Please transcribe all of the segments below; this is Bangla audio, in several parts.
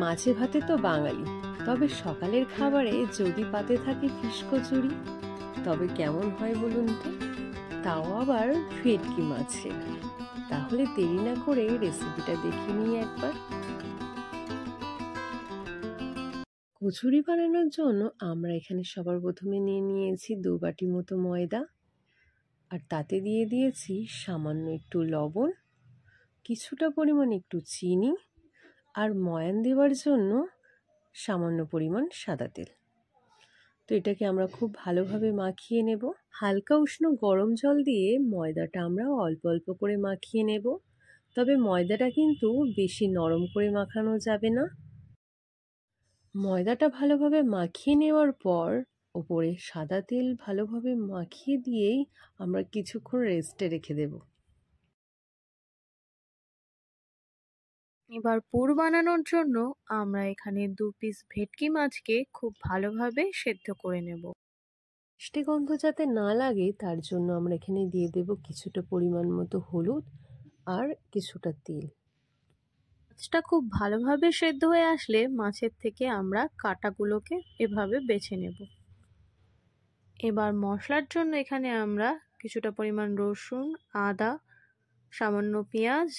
মাছে ভাতে তো বাঙালি, তবে সকালের খাবারে যদি পাতে থাকে ফিশ কচুরি তবে কেমন হয় বলুন তো, তাও আবার ভেটকি মাছের। তাহলে দেরি না করে রেসিপিটা দেখে নিই একবার। কচুরি বানানোর জন্য আমরা এখানে সবার প্রথমে নিয়ে নিয়েছি 2 বাটি মতো ময়দা, আর তাতে দিয়ে দিয়েছি সামান্য একটু লবণ, কিছুটা পরিমাণ একটু চিনি, আর ময়ান দেওয়ার জন্য সামান্য পরিমাণ সাদা তেল। তো এটাকে আমরা খুব ভালোভাবে মাখিয়ে নেব। হালকা উষ্ণ গরম জল দিয়ে ময়দাটা আমরা অল্প অল্প করে মাখিয়ে নেব, তবে ময়দাটা কিন্তু বেশি নরম করে মাখানো যাবে না। ময়দাটা ভালোভাবে মাখিয়ে নেওয়ার পর ওপরে সাদা তেল ভালোভাবে মাখিয়ে দিয়েই আমরা কিছুক্ষণ রেস্টে রেখে দেব। এবার পুর বানানোর জন্য আমরা এখানে 2 পিস ভেটকি মাছকে খুব ভালোভাবে সেদ্ধ করে নেব। মিষ্টি গন্ধ যাতে না লাগে তার জন্য আমরা এখানে দিয়ে দেব কিছুটা পরিমাণ মতো হলুদ আর কিছুটা তেল। মাছটা খুব ভালোভাবে সেদ্ধ হয়ে আসলে মাছের থেকে আমরা কাঁটাগুলোকে এভাবে বেছে নেব। এবার মশলার জন্য এখানে আমরা কিছুটা পরিমাণ রসুন, আদা, সামান্য পেঁয়াজ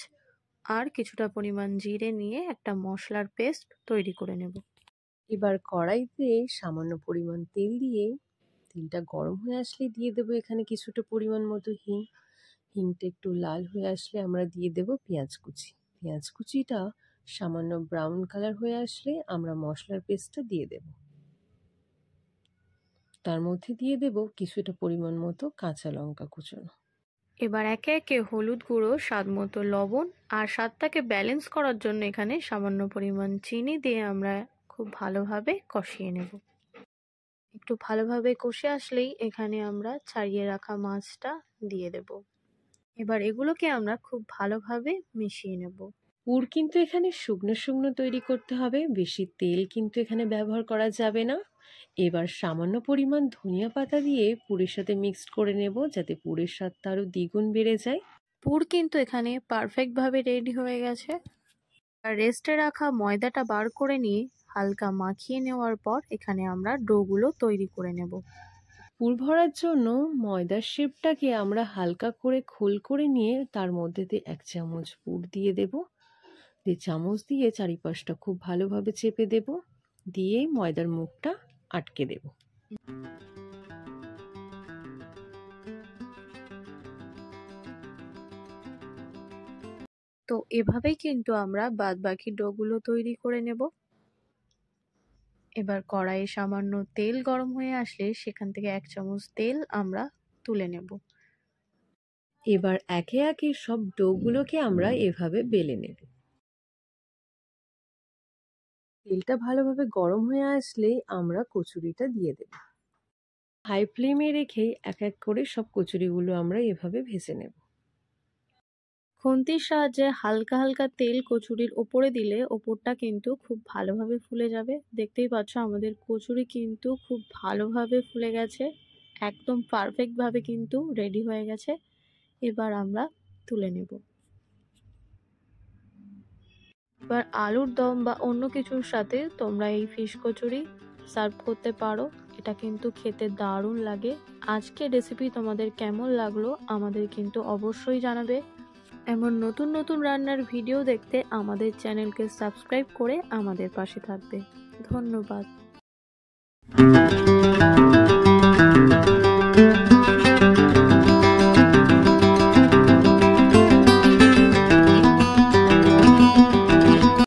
আর কিছুটা পরিমাণ জিরে নিয়ে একটা মশলার পেস্ট তৈরি করে নেব। এবার কড়াইতে সামান্য পরিমাণ তেল দিয়ে তেলটা গরম হয়ে আসলে দিয়ে দেবো এখানে কিছুটা পরিমাণ মতো হিং। হিংটা একটু লাল হয়ে আসলে আমরা দিয়ে দেব পেঁয়াজ কুচি। পেঁয়াজ কুচিটা সামান্য ব্রাউন কালার হয়ে আসলে আমরা মশলার পেস্টটা দিয়ে দেব। তার মধ্যে দিয়ে দেব কিছুটা পরিমাণ মতো কাঁচা লঙ্কা কুচনো। এবার একে একে হলুদ গুঁড়ো, স্বাদ মতো লবণ আর স্বাদটাকে ব্যালেন্স করার জন্য এখানে সামান্য পরিমাণ চিনি দিয়ে আমরা খুব ভালোভাবে কষিয়ে নেব। একটু ভালোভাবে কষে আসলেই এখানে আমরা ছাড়িয়ে রাখা মাছটা দিয়ে দেব। এবার এগুলোকে আমরা খুব ভালোভাবে মিশিয়ে নেব। পুর কিন্তু এখানে শুকনো শুকনো তৈরি করতে হবে, বেশি তেল কিন্তু এখানে ব্যবহার করা যাবে না। এবার সামান্য পরিমাণ ধনিয়া পাতা দিয়ে পুরের সাথে মিক্সড করে নেব, যাতে পুরের স্বাদটা আরও দ্বিগুণ বেড়ে যায়। পুর কিন্তু এখানে পারফেক্টভাবে রেডি হয়ে গেছে। আর রেস্টে রাখা ময়দাটা বার করে নিয়ে হালকা মাখিয়ে নেওয়ার পর এখানে আমরা ডোগুলো তৈরি করে নেব। পুর ভরার জন্য ময়দার শেপটাকে আমরা হালকা করে খোল করে নিয়ে তার মধ্যে দিয়ে 1 চামচ পুর দিয়ে দেব। দিয়ে চামচ দিয়ে চারিপাশটা খুব ভালোভাবে চেপে দেব, দিয়ে ময়দার মুখটা আটকে দেব। তো এভাবেই কিন্তু আমরা বাদবাকি ডোগুলো তৈরি করে নেব। এবার কড়াইয়ে সামান্য তেল গরম হয়ে আসলে সেখান থেকে 1 চামচ তেল আমরা তুলে নেব। এবার একে একে সব ডোগুলোকে আমরা এভাবে বেলে নেব। তেলটা ভালোভাবে গরম হয়ে আসলেই আমরা কচুরিটা দিয়ে দেব। হাই ফ্লেমে রেখে এক এক করে সব কচুরিগুলো আমরা এভাবে ভেজে নেব। খুন্তির সাহায্যে হালকা হালকা তেল কচুরির ওপরে দিলে ওপরটা কিন্তু খুব ভালোভাবে ফুলে যাবে। দেখতেই পাচ্ছ আমাদের কচুরি কিন্তু খুব ভালোভাবে ফুলে গেছে, একদম পারফেক্টভাবে কিন্তু রেডি হয়ে গেছে। এবার আমরা তুলে নেব। এবার আলুর দম বা অন্য কিছুর সাথে তোমরা এই ফিশ কচুরি সার্ভ করতে পারো। এটা কিন্তু খেতে দারুণ লাগে। আজকের রেসিপি তোমাদের কেমন লাগলো আমাদের কিন্তু অবশ্যই জানাবে। এমন নতুন নতুন রান্নার ভিডিও দেখতে আমাদের চ্যানেলকে সাবস্ক্রাইব করে আমাদের পাশে থাকবে। ধন্যবাদ।